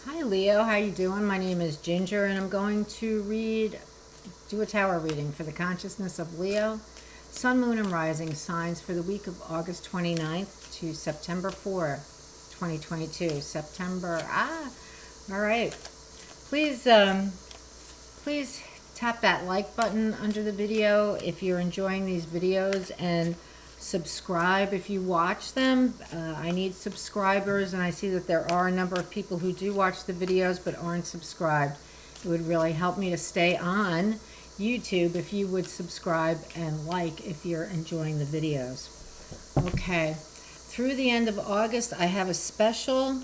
Hi Leo, how you doing? My name is Ginger and I'm going to do a tarot reading for the consciousness of Leo, Sun, Moon, and Rising signs for the week of August 29th to September 4, 2022. All right. Please, please tap that like button under the video if you're enjoying these videos, and subscribe if you watch them. I need subscribers, and I see that there are a number of people who do watch the videos but aren't subscribed. It would really help me to stay on YouTube if you would subscribe and like if you're enjoying the videos. Okay, through the end of August, I have a special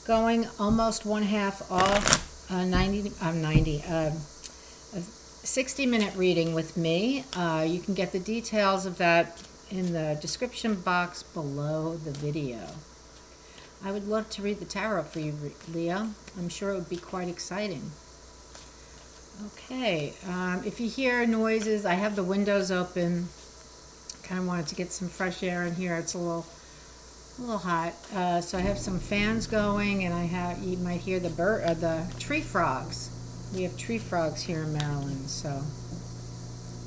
going, almost one half off, 60-minute reading with me. You can get the details of that in the description box below the video. I would love to read the tarot for you, Leo. I'm sure it would be quite exciting. Okay, if you hear noises, I have the windows open. Kind of wanted to get some fresh air in here. It's a little hot. So I have some fans going, and you might hear the tree frogs. We have tree frogs here in Maryland, so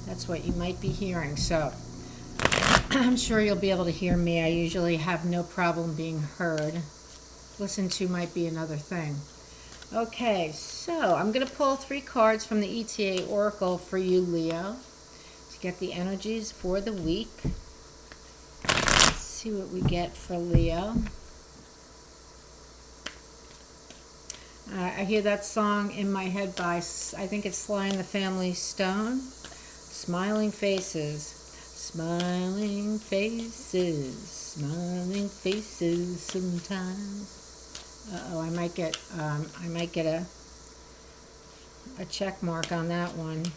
that's what you might be hearing. So I'm sure you'll be able to hear me. I usually have no problem being heard. Listen to might be another thing. Okay, so I'm going to pull 3 cards from the ETA Oracle for you, Leo, to get the energies for the week. Let's see what we get for Leo. I hear that song in my head by, I think it's Sly and the Family Stone. Smiling faces, smiling faces, smiling faces sometimes. Uh-oh, I might get a check mark on that one.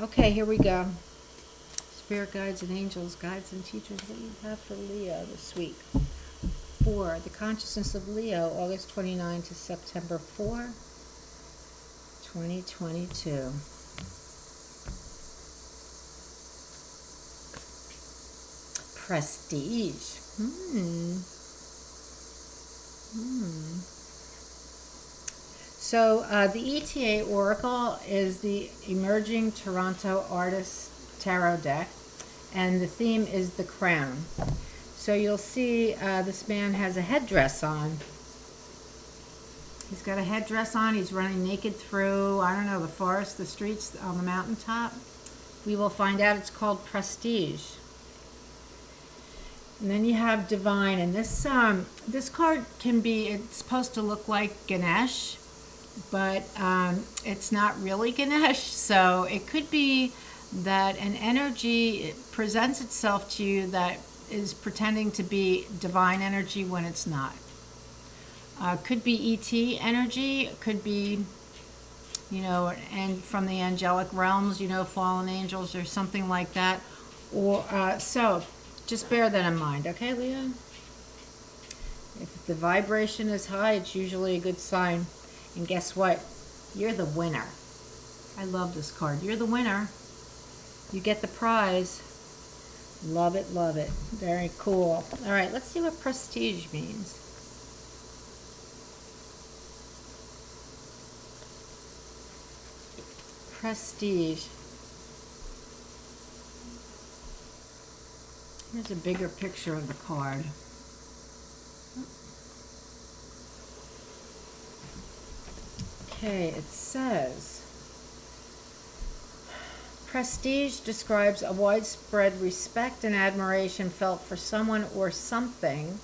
Okay, here we go. Spirit guides and angels, guides and teachers, what do you have for Leo this week? For the consciousness of Leo, August 29 to September 4, 2022. Prestige. So the ETA Oracle is the Emerging Toronto Artist Tarot deck, and the theme is the crown. So you'll see this man has a headdress on. He's got a headdress on. He's running naked through, I don't know, the forest, the streets, on the mountaintop. We will find out. It's called Prestige. And then you have Divine, and this card it's supposed to look like Ganesh, but it's not really Ganesh. So it could be that an energy presents itself to you that is pretending to be divine energy when it's not. Could be ET energy, could be, and from the angelic realms, fallen angels or something like that. Or so just bear that in mind, okay, Leo? If the vibration is high, it's usually a good sign. And guess what? You're the winner. I love this card. You're the winner. You get the prize. Love it, love it. Very cool. All right, let's see what prestige means. Prestige. Here's a bigger picture of the card. Okay, it says, prestige describes a widespread respect and admiration felt for someone or something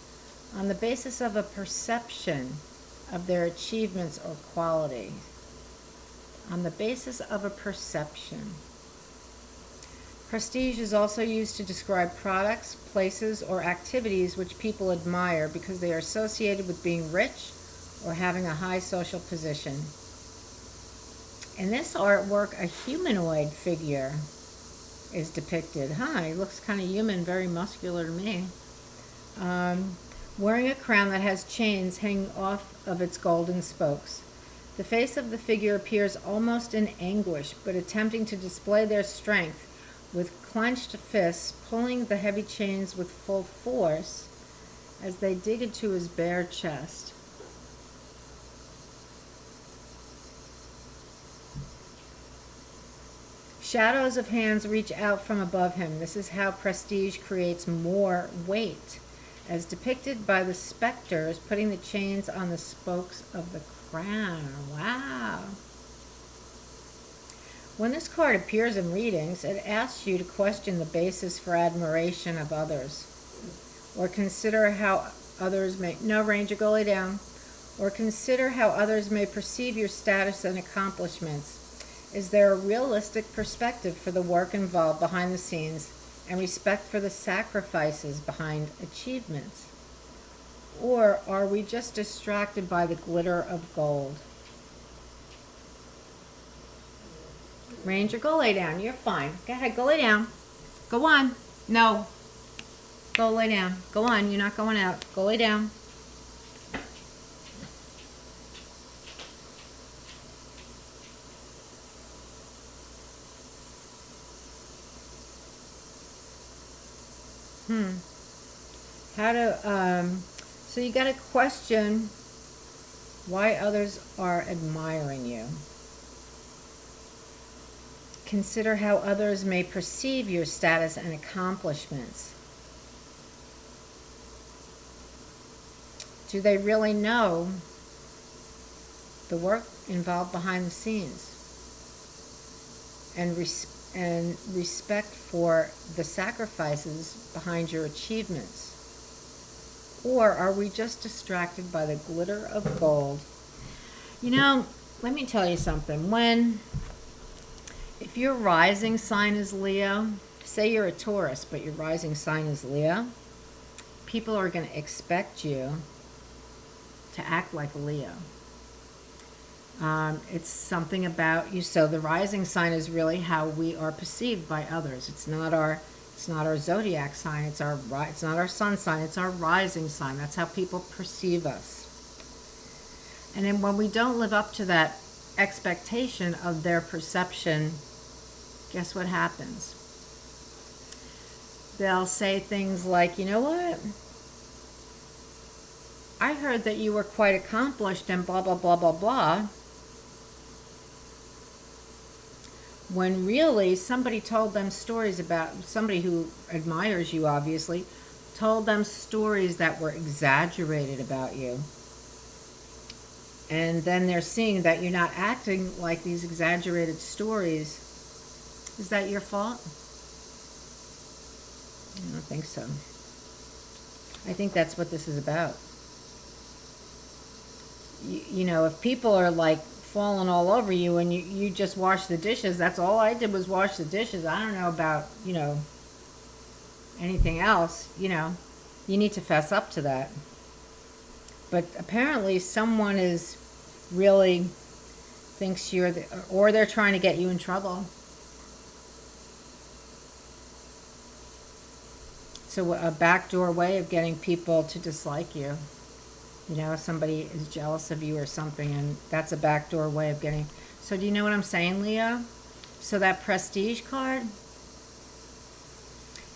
on the basis of a perception of their achievements or quality. On the basis of a perception. Prestige is also used to describe products, places, or activities which people admire because they are associated with being rich or having a high social position. In this artwork, a humanoid figure is depicted. He looks kind of human, very muscular to me. Wearing a crown that has chains hanging off of its golden spokes. The face of the figure appears almost in anguish, but attempting to display their strength with clenched fists, pulling the heavy chains with full force as they dig into his bare chest. Shadows of hands reach out from above him. This is how prestige creates more weight, as depicted by the specters putting the chains on the spokes of the crown. Wow. When this card appears in readings, it asks you to question the basis for admiration of others, or consider how others may, no, Ranger, go lay down, or consider how others may perceive your status and accomplishments. Is there a realistic perspective for the work involved behind the scenes and respect for the sacrifices behind achievements? Or are we just distracted by the glitter of gold? Ranger, go lay down. You're fine. Go ahead, go lay down. Go on. No. Go lay down. Go on. You're not going out. Go lay down. So you got to question why others are admiring you. Consider how others may perceive your status and accomplishments. Do they really know the work involved behind the scenes? And respect for the sacrifices behind your achievements? Or are we just distracted by the glitter of gold? You know, let me tell you something. If your rising sign is Leo, say you're a Taurus, but your rising sign is Leo, people are going to expect you to act like a Leo. It's something about you. So the rising sign is really how we are perceived by others. It's not our zodiac sign. It's not our sun sign. It's our rising sign. That's how people perceive us. And then when we don't live up to that expectation of their perception, guess what happens? They'll say things like, you know what? I heard that you were quite accomplished and blah, blah, blah, blah, blah. When really somebody told them stories about, somebody who admires you obviously, told them stories that were exaggerated about you. And then they're seeing that you're not acting like these exaggerated stories. Is that your fault? I don't think so. I think that's what this is about. You know, if people are like falling all over you and you just wash the dishes, that's all I did was wash the dishes. I don't know about, you know, anything else, you know. You need to fess up to that. But apparently someone is really thinks you're or they're trying to get you in trouble. So a backdoor way of getting people to dislike you. You know, somebody is jealous of you or something, and that's a backdoor way of getting. So do you know what I'm saying, Leo? So that prestige card,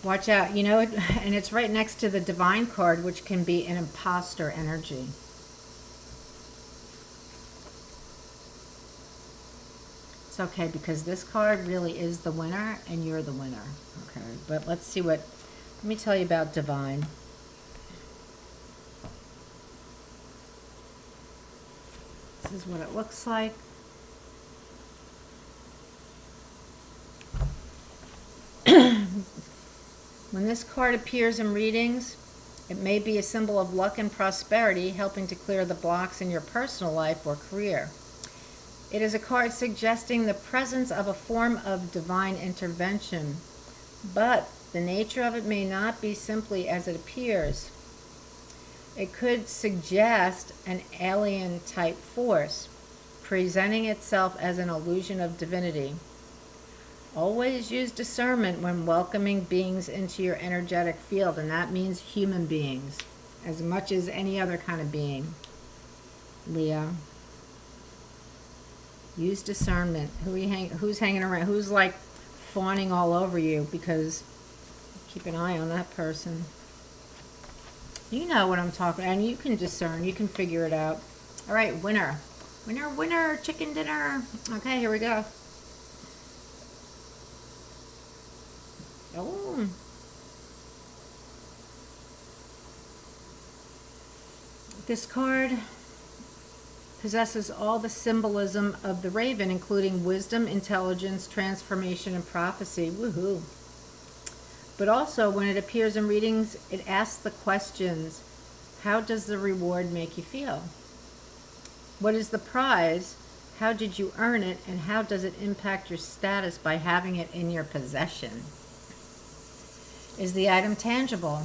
watch out, you know, and it's right next to the divine card, which can be an imposter energy. It's okay, because this card really is the winner, and you're the winner. Okay, but let's see what, let me tell you about divine. This is what it looks like. When this card appears in readings, it may be a symbol of luck and prosperity, helping to clear the blocks in your personal life or career. It is a card suggesting the presence of a form of divine intervention, but the nature of it may not be simply as it appears. It could suggest an alien-type force, presenting itself as an illusion of divinity. Always use discernment when welcoming beings into your energetic field, and that means human beings, as much as any other kind of being. Leo. Use discernment. Who's hanging around? Who's like fawning all over you? Because keep an eye on that person. You know what I'm talking about, and you can discern, you can figure it out. All right, winner. Winner, winner, chicken dinner. Okay, here we go. This card possesses all the symbolism of the raven, including wisdom, intelligence, transformation, and prophecy. Woohoo. But also, when it appears in readings, it asks the questions, how does the reward make you feel? What is the prize? How did you earn it? And how does it impact your status by having it in your possession? Is the item tangible?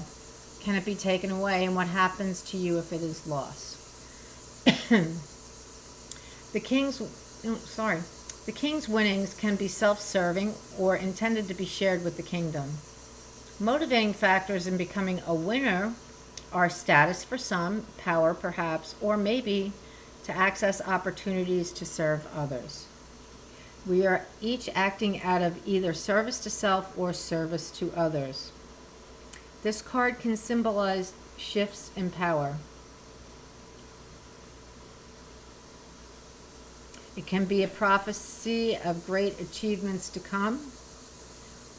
Can it be taken away? And what happens to you if it is lost? The king's winnings can be self-serving or intended to be shared with the kingdom. Motivating factors in becoming a winner are status for some, power perhaps, or maybe to access opportunities to serve others. We are each acting out of either service to self or service to others. This card can symbolize shifts in power. It can be a prophecy of great achievements to come,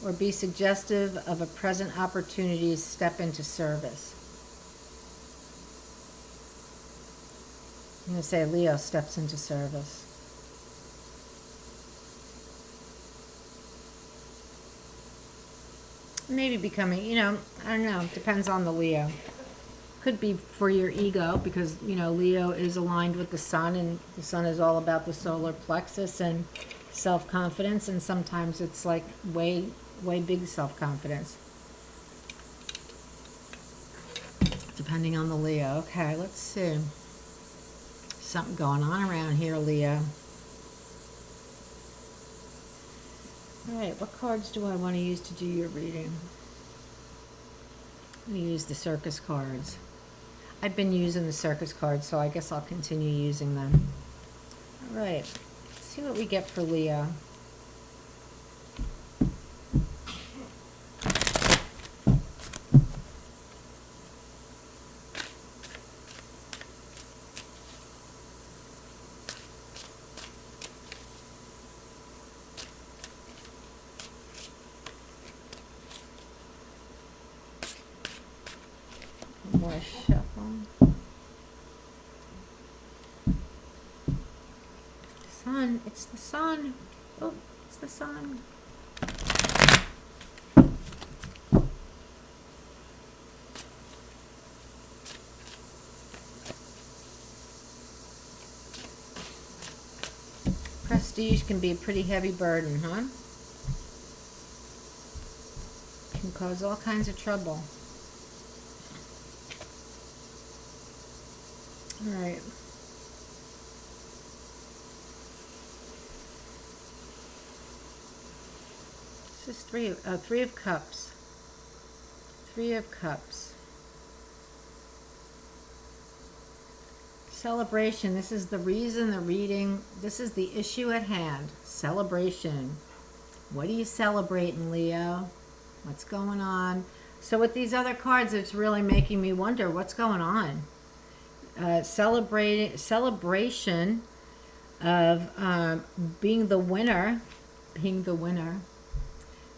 or be suggestive of a present opportunity to step into service. I'm going to say Leo steps into service. Maybe becoming, I don't know, depends on the Leo. Could be for your ego because, Leo is aligned with the sun, and the sun is all about the solar plexus and self-confidence, and sometimes it's like way big self-confidence. Depending on the Leo. Okay, let's see. Something going on around here, Leo. All right, what cards do I want to use to do your reading? I'm going to use the circus cards. I've been using the circus cards, so I guess I'll continue using them. All right, let's see what we get for Leo. More shuffle. Sun, it's the sun. Oh, it's the sun. Prestige can be a pretty heavy burden, huh? Can cause all kinds of trouble. All right. This is Three of Cups. Three of Cups. Celebration. This is the reason, the reading. This is the issue at hand. Celebration. What are you celebrating, Leo? What's going on? So with these other cards, it's really making me wonder what's going on. Celebration of being the winner,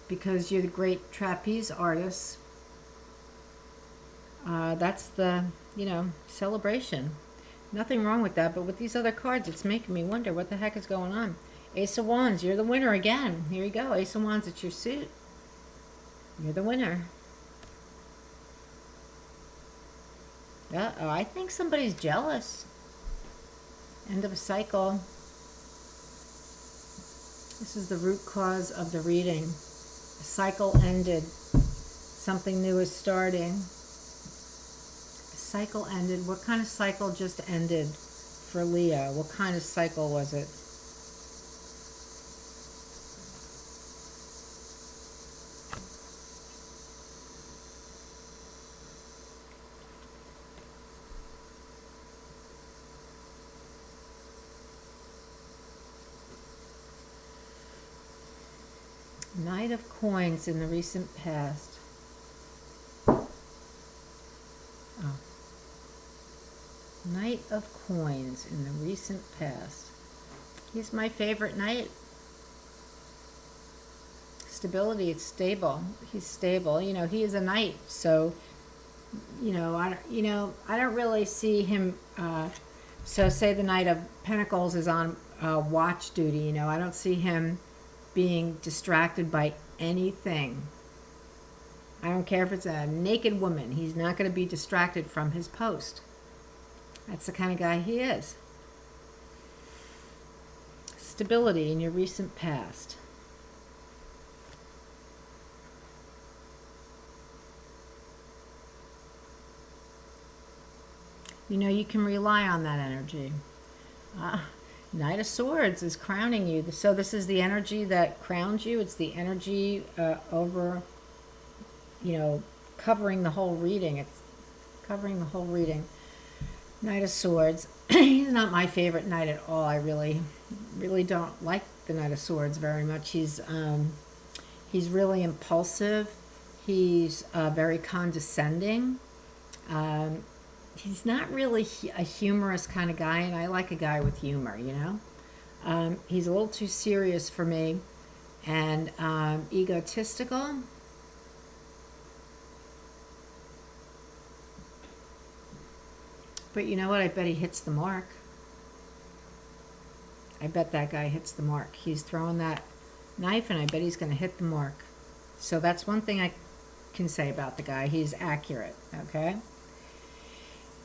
because you're the great trapeze artist. That's the, celebration. Nothing wrong with that, but with these other cards, it's making me wonder what the heck is going on. Ace of Wands, you're the winner again. Here you go, Ace of Wands, it's your suit. You're the winner. Uh-oh, I think somebody's jealous. End of a cycle. This is the root cause of the reading. A cycle ended. Something new is starting. A cycle ended. What kind of cycle just ended for Leo? What kind of cycle was it? Knight of Coins in the recent past. Oh. Knight of Coins in the recent past. He's my favorite knight. Stability, it's stable. He's stable. He is a knight, so I don't really see him. So say the Knight of Pentacles is on watch duty. I don't see him being distracted by anything. I don't care if it's a naked woman. He's not going to be distracted from his post. That's the kind of guy he is. Stability in your recent past. You can rely on that energy. Knight of Swords is crowning you. So this is the energy that crowns you. It's the energy over, covering the whole reading. It's covering the whole reading. Knight of Swords. He's not my favorite knight at all. I really, really don't like the Knight of Swords very much. He's really impulsive. He's very condescending. He's not really a humorous kind of guy, and I like a guy with humor, He's a little too serious for me, and egotistical. But you know what? I bet he hits the mark. I bet that guy hits the mark. He's throwing that knife, and I bet he's going to hit the mark. So that's one thing I can say about the guy. He's accurate, okay?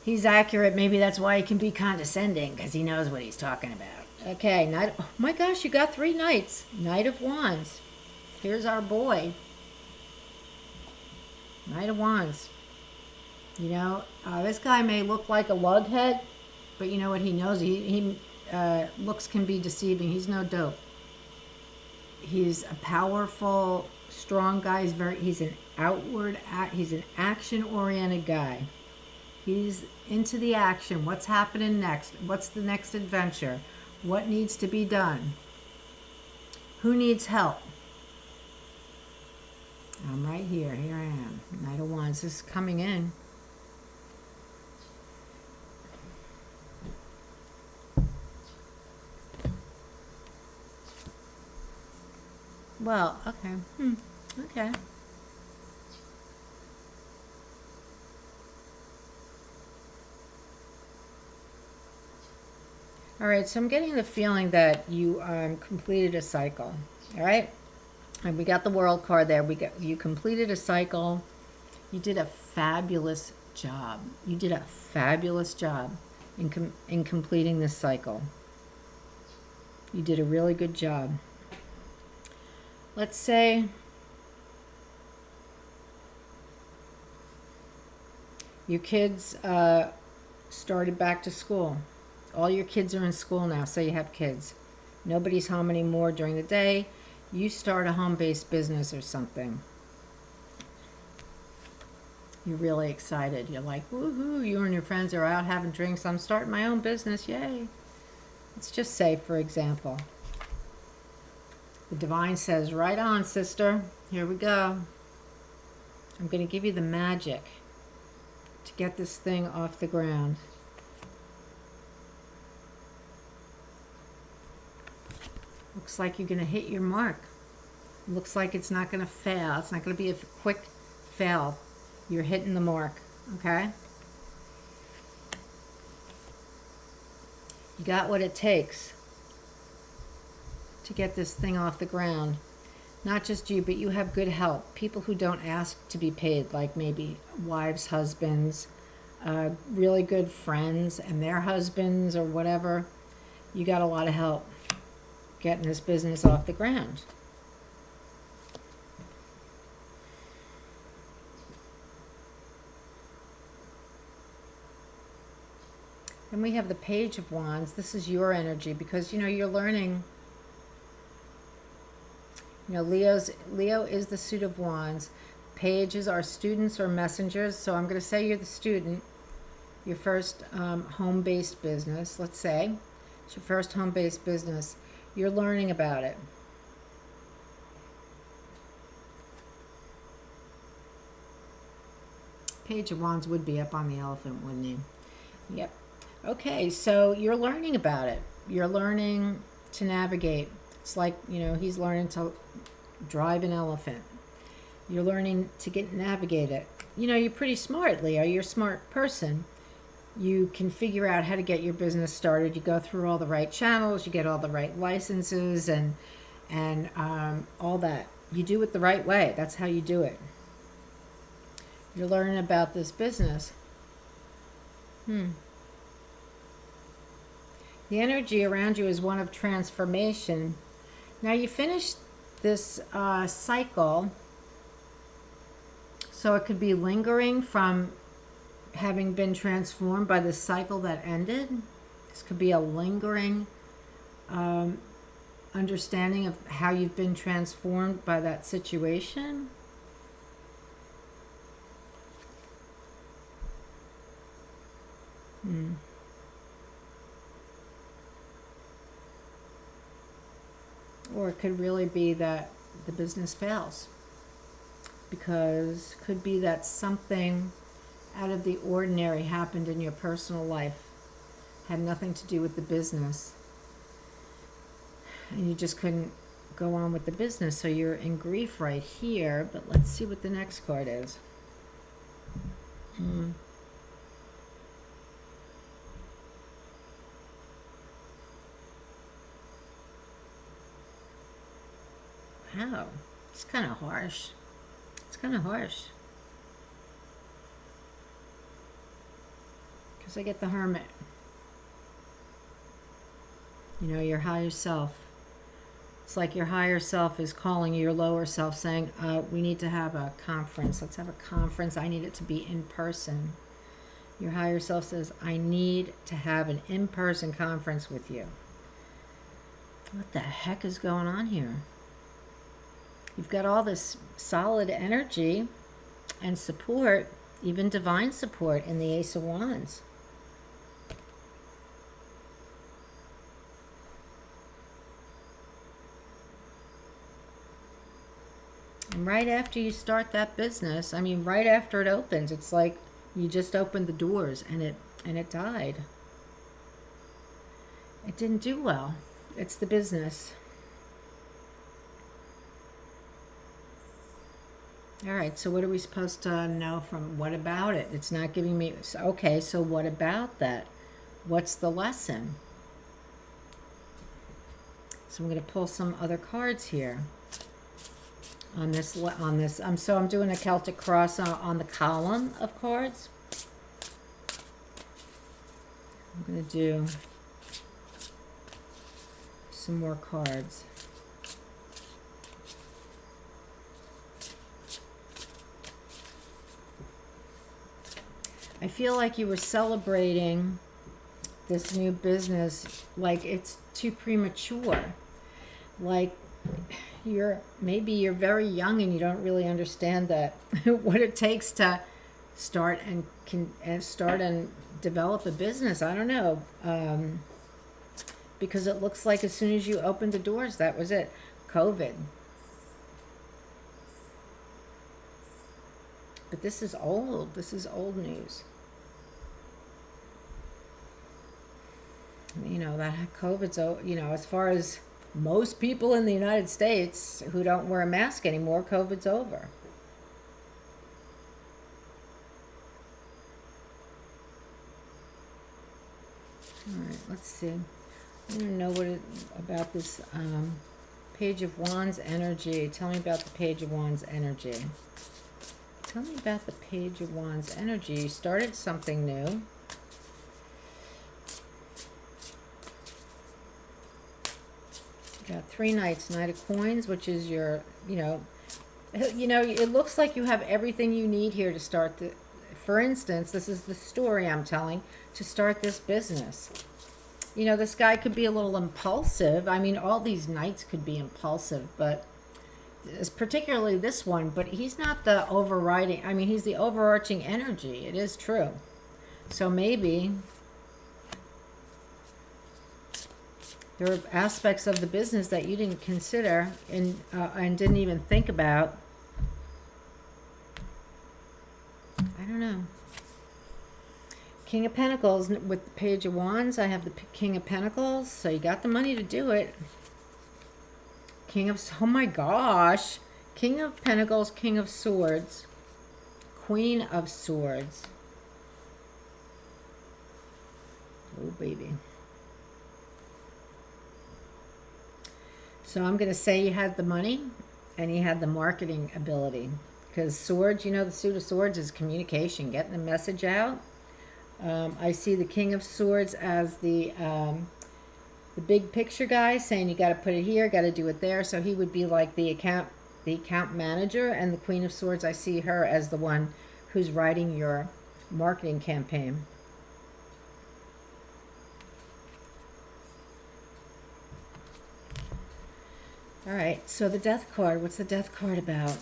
He's accurate. Maybe that's why he can be condescending, because he knows what he's talking about. Okay, oh my gosh, you got 3 knights. Knight of Wands. Here's our boy. Knight of Wands. This guy may look like a lughead, but you know what he knows? He looks can be deceiving. He's no dope. He's a powerful, strong guy. He's an action-oriented guy. He's into the action. What's happening next? What's the next adventure? What needs to be done? Who needs help? I'm right here. Here I am. Knight of Wands. This is coming in. Well, okay. Okay. All right, so I'm getting the feeling that you completed a cycle. All right? And we got the World card there. You completed a cycle. You did a fabulous job. You did a fabulous job in completing this cycle. You did a really good job. Let's say your kids started back to school. All your kids are in school now, so you have kids. Nobody's home anymore during the day. You start a home-based business or something. You're really excited. You're like, woohoo, you and your friends are out having drinks. I'm starting my own business, yay. Let's just say, for example, the divine says, right on, sister. Here we go. I'm going to give you the magic to get this thing off the ground. Looks like you're going to hit your mark. Looks like it's not going to fail. It's not going to be a quick fail. You're hitting the mark, okay? You got what it takes to get this thing off the ground. Not just you, but you have good help. People who don't ask to be paid, like maybe wives, husbands, really good friends and their husbands or whatever. You got a lot of help getting this business off the ground. And we have the Page of Wands. This is your energy because, you're learning. Leo is the suit of wands. Pages are students or messengers. So I'm going to say you're the student. Your first home-based business, let's say. It's your first home-based business. You're learning about it. Page of Wands would be up on the elephant, wouldn't he? Yep. Okay, so you're learning about it. You're learning to navigate. It's like, he's learning to drive an elephant. You're learning to navigate it. you're pretty smart, Leo. You're a smart person. You can figure out how to get your business started. You go through all the right channels, you get all the right licenses, and all that. You do it the right way. That's how you do it. You're learning about this business. The energy around you is one of transformation. Now you finished this cycle, so it could be lingering from having been transformed by the cycle that ended. This could be a lingering understanding of how you've been transformed by that situation. Or it could really be that the business fails, because could be that something out of the ordinary happened in your personal life, had nothing to do with the business, and you just couldn't go on with the business, so you're in grief right here. But let's see what the next card is. Wow, it's kind of harsh. It's kind of harsh. Because I get the Hermit. Your higher self. It's like your higher self is calling your lower self saying, we need to have a conference. Let's have a conference. I need it to be in person. Your higher self says, I need to have an in-person conference with you. What the heck is going on here? You've got all this solid energy and support, even divine support, in the Ace of Wands. And right after you start that business, right after it opens, it's like you just opened the doors and it died. It didn't do well. It's the business. All right, so what are we supposed to know from what about it? It's not giving me... Okay, so what about that? What's the lesson? So I'm going to pull some other cards here. On this, so I'm doing a Celtic cross on the column of cards. I'm going to do some more cards. I feel like you were celebrating this new business like it's too premature. Like maybe you're very young and you don't really understand that what it takes to start and develop a business. I don't know, because it looks like as soon as you opened the doors, that was it. COVID. But this is old. This is old news. That COVID's, as far as most people in the United States who don't wear a mask anymore, COVID's over. All right, let's see. I don't know about this Page of Wands energy. Tell me about the Page of Wands energy. Tell me about the Page of Wands energy. You started something new. You got 3 Knights, Knight of Coins, which is your, it looks like you have everything you need here to start the... For instance, this is the story I'm telling, to start this business. This guy could be a little impulsive. All these knights could be impulsive, but particularly this one, but he's not the overriding, he's the overarching energy. It is true. So maybe there are aspects of the business that you didn't consider and didn't even think about. I don't know. King of Pentacles with the Page of Wands. I have the King of Pentacles, so you got the money to do it. Oh my gosh. King of Pentacles, King of Swords, Queen of Swords. Oh, baby. So I'm going to say you had the money and you had the marketing ability. Because swords, you know, the suit of swords is communication, getting the message out. I see the King of Swords as the big picture guy, saying you got to put it here, got to do it there. So he would be like the account manager, and the Queen of Swords, I see her as the one who's writing your marketing campaign. All right, so the Death card, what's the Death card about?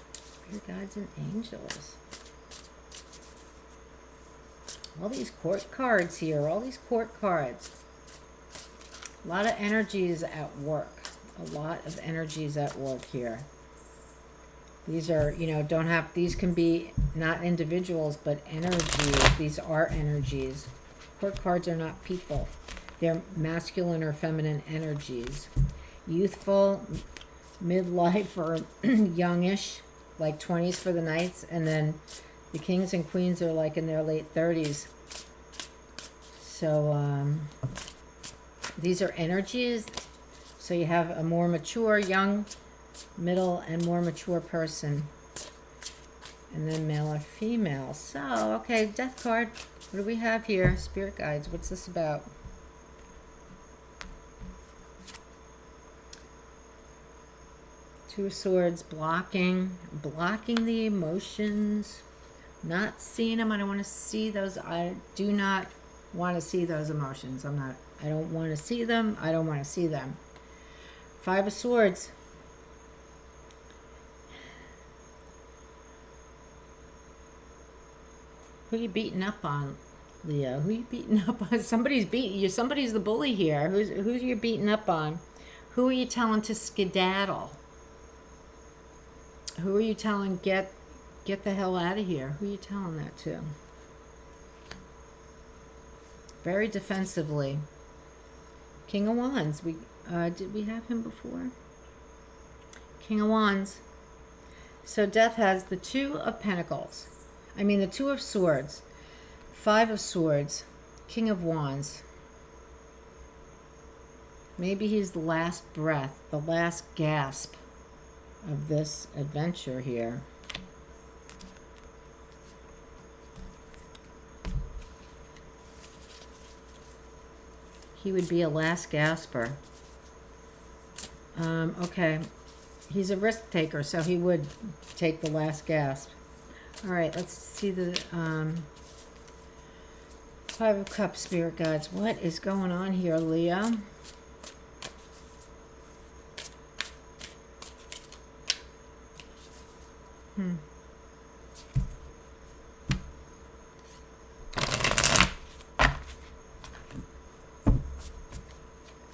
Spirit guides and angels. All these court cards here, all these court cards. A lot of energies at work. A lot of energies at work here. These are, you know, these can be not individuals, but energies. These are energies. Court cards are not people. They're masculine or feminine energies. Youthful, midlife, or youngish, like 20s for the knights. And then the kings and queens are like in their late 30s. So these are energies. So you have a more mature, young, middle, and more mature person. And then male or female. So, okay, Death card. What do we have here? Spirit guides. What's this about? Two of Swords, blocking the emotions, not seeing them. I don't want to see those. I do not want to see those emotions. I don't want to see them. I don't want to see them. Five of Swords. Who are you beating up on, Leo? Who are you beating up on? Somebody's beating you. Somebody's the bully here. Who's you beating up on? Who are you telling to skedaddle? Who are you telling get the hell out of here? Who are you telling that to? Very defensively. King of Wands. Did we have him before? King of Wands. So Death has the Two of Pentacles. The Two of Swords. Five of Swords. King of Wands. Maybe he's the last breath, the last gasp of this adventure here. He would be a last gasper. Okay. He's a risk taker, so he would take the last gasp. All right, let's see the Five of Cups, Spirit Guides. What is going on here, Leo?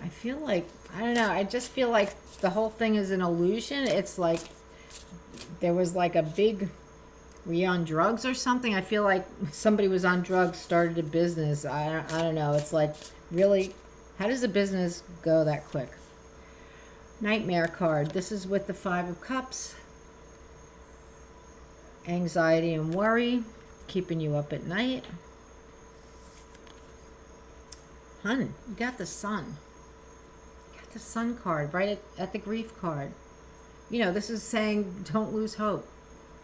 I feel like, I don't know, I just feel like the whole thing is an illusion. It's like there was like a big, were you on drugs or something? I feel like somebody was on drugs, started a business. I don't know. It's like, really, how does a business go that quick? Nightmare card. This is with the Five of Cups. Anxiety and worry, keeping you up at night. Hun, you got the Sun. You got the Sun card right at the grief card. You know, this is saying don't lose hope.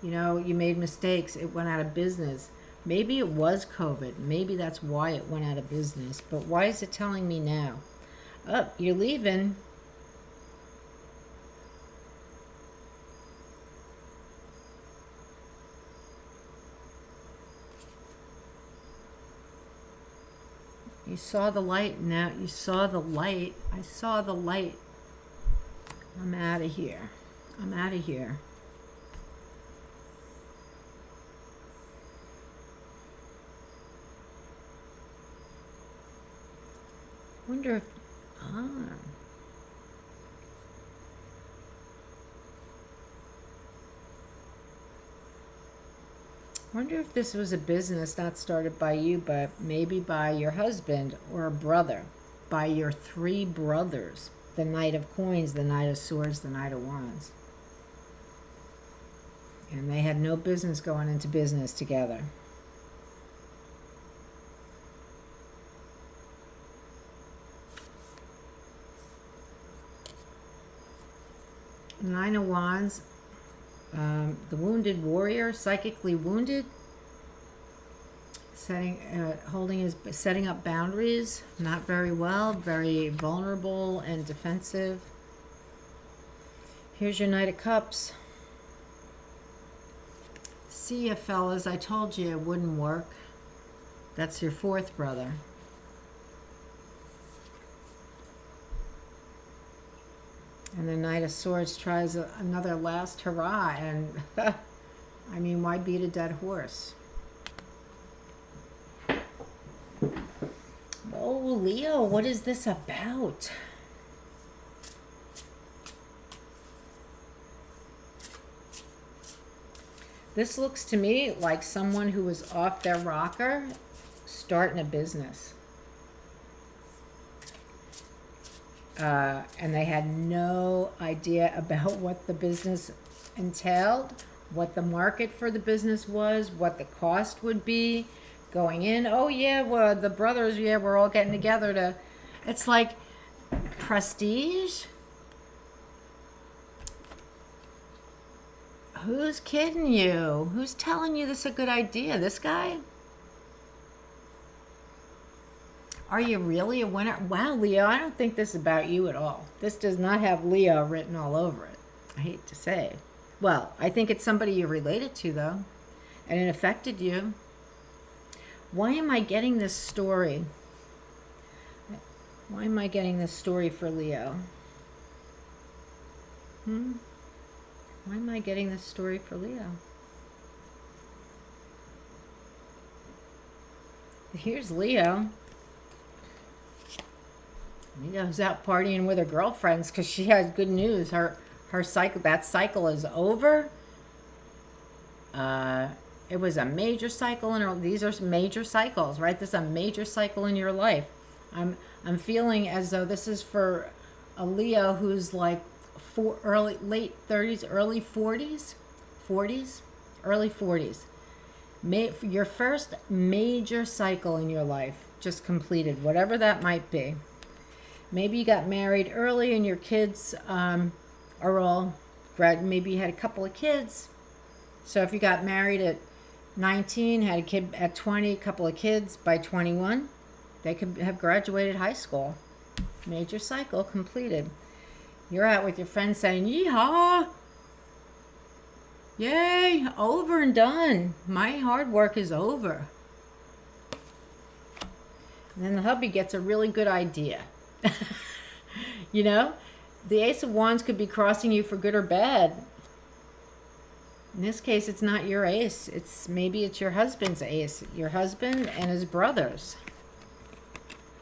You know, you made mistakes. It went out of business. Maybe it was COVID. Maybe that's why it went out of business. But why is it telling me now? Oh, you're leaving. You saw the light. Now you saw the light. I saw the light. I'm out of here. I'm out of here. Wonder if wonder if this was a business not started by you, but maybe by your husband or a brother, by your three brothers. The Knight of Coins, the Knight of Swords, the Knight of Wands. And they had no business going into business together. Nine of Wands, the wounded warrior, psychically wounded, setting up boundaries, not very well, very vulnerable and defensive. Here's your Knight of Cups. See ya, fellas, I told you it wouldn't work. That's your fourth brother. And the Knight of Swords tries another last hurrah, and I mean, why beat a dead horse? Oh, Leo, what is this about? This looks to me like someone who was off their rocker starting a business. And they had no idea about what the business entailed, what the market for the business was, what the cost would be going in. Oh yeah, well, the brothers, yeah, we're all getting together to, it's like prestige. Who's kidding you? Who's telling you this is a good idea? This guy? Are you really a winner? Wow, Leo, I don't think this is about you at all. This does not have Leo written all over it. I hate to say. Well, I think it's somebody you're related to, though, and it affected you. Why am I getting this story? Why am I getting this story for Leo? Why am I getting this story for Leo? Here's Leo. Leo's out partying with her girlfriends because she has good news. Her cycle, that cycle is over. It was a major cycle in her. These are some major cycles, right? This is a major cycle in your life. I'm feeling as though this is for a Leo who's like late 30s, early 40s, early 40s. Your first major cycle in your life just completed, whatever that might be. Maybe you got married early and your kids are all maybe you had a couple of kids. So if you got married at 19, had a kid at 20, a couple of kids by 21, they could have graduated high school. Major cycle completed. You're out with your friends saying, yeehaw! Yay! Over and done. My hard work is over. And then the hubby gets a really good idea. You know, the Ace of Wands could be crossing you for good or bad. In this case, it's not your ace. Maybe it's your husband's ace. Your husband and his brothers.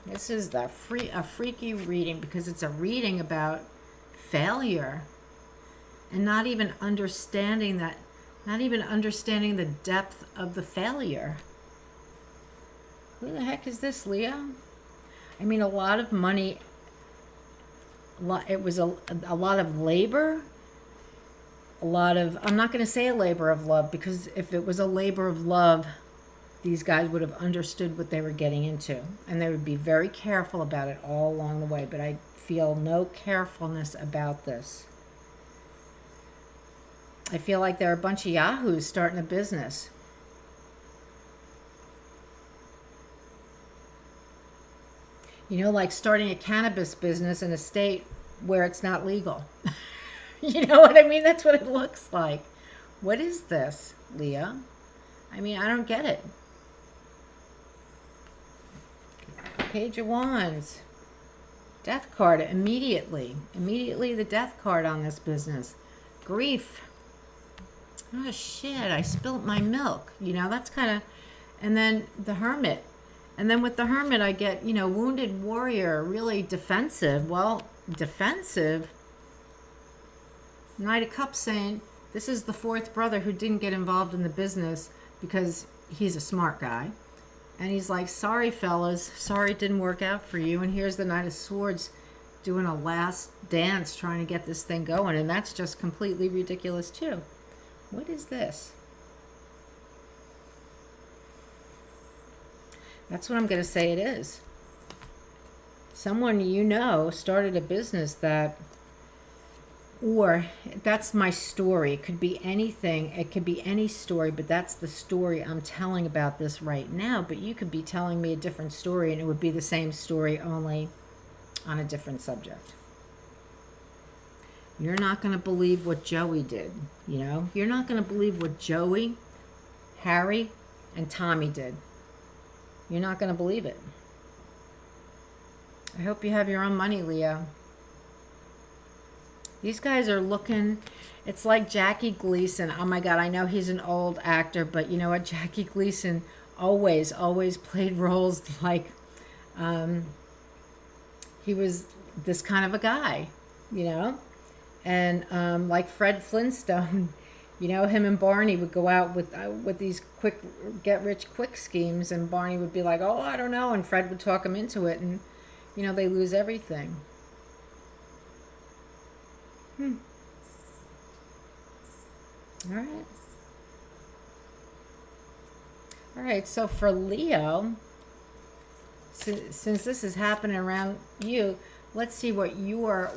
This is a freaky reading because it's a reading about failure and not even understanding the depth of the failure. Who the heck is this, Leo? I mean, a lot of money, it was a lot of labor, I'm not going to say a labor of love, because if it was a labor of love, these guys would have understood what they were getting into, and they would be very careful about it all along the way, but I feel no carefulness about this. I feel like they're a bunch of yahoos starting a business. You know, like starting a cannabis business in a state where it's not legal. You know what I mean? That's what it looks like. What is this, Leo? I mean, I don't get it. Page of Wands. Death card immediately. Immediately the death card on this business. Grief. Oh, shit, I spilt my milk. You know, that's kind of... And then the Hermit. And then with the Hermit, I get, you know, wounded warrior, really defensive. Well, defensive? Knight of Cups saying, this is the fourth brother who didn't get involved in the business because he's a smart guy. And he's like, sorry, fellas. Sorry it didn't work out for you. And here's the Knight of Swords doing a last dance trying to get this thing going. And that's just completely ridiculous, too. What is this? That's what I'm going to say it is. Someone you know started a business that, or that's my story. It could be anything. It could be any story, but that's the story I'm telling about this right now. But you could be telling me a different story and it would be the same story, only on a different subject. You're not going to believe what Joey did, you know? You're not going to believe what Joey, Harry, and Tommy did. You're not going to believe it. I hope you have your own money, Leo. These guys are looking, it's like Jackie Gleason. Oh my God, I know he's an old actor, but you know what? Jackie Gleason always played roles like he was this kind of a guy, you know? And like Fred Flintstone, you know, him and Barney would go out with these quick get-rich-quick schemes, and Barney would be like, oh, I don't know, and Fred would talk him into it, and, you know, they lose everything. All right. All right, so for Leo, since this is happening around you, let's see what your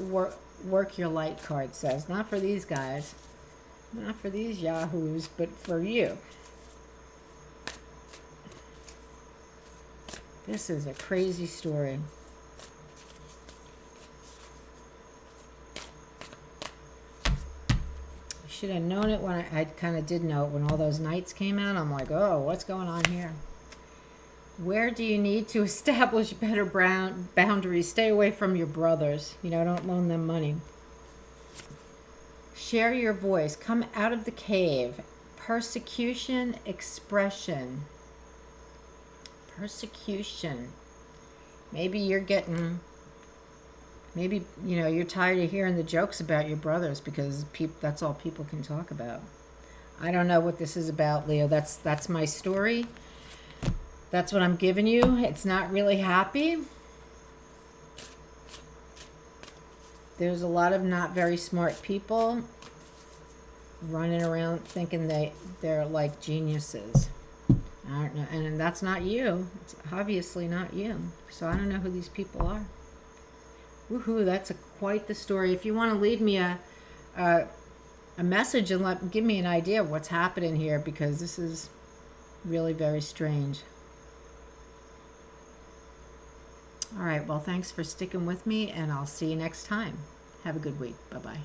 work your light card says. Not for these guys, not for these yahoos, but for you. This is a crazy story. Should have known it when I kind of did know it when all those knights came out. I'm like, oh, what's going on here? Where do you need to establish better boundaries? Stay away from your brothers. You know, don't loan them money. Share your voice. Come out of the cave. Persecution, expression. Persecution. Maybe you're getting... Maybe, you know, you're tired of hearing the jokes about your brothers because that's all people can talk about. I don't know what this is about, Leo. That's my story. That's what I'm giving you. It's not really happy. There's a lot of not very smart people running around thinking they're like geniuses. I don't know. And that's not you. It's obviously not you. So I don't know who these people are. Woohoo, that's quite the story. If you want to leave me a message and give me an idea of what's happening here, because this is really very strange. All right, well, thanks for sticking with me, and I'll see you next time. Have a good week. Bye-bye.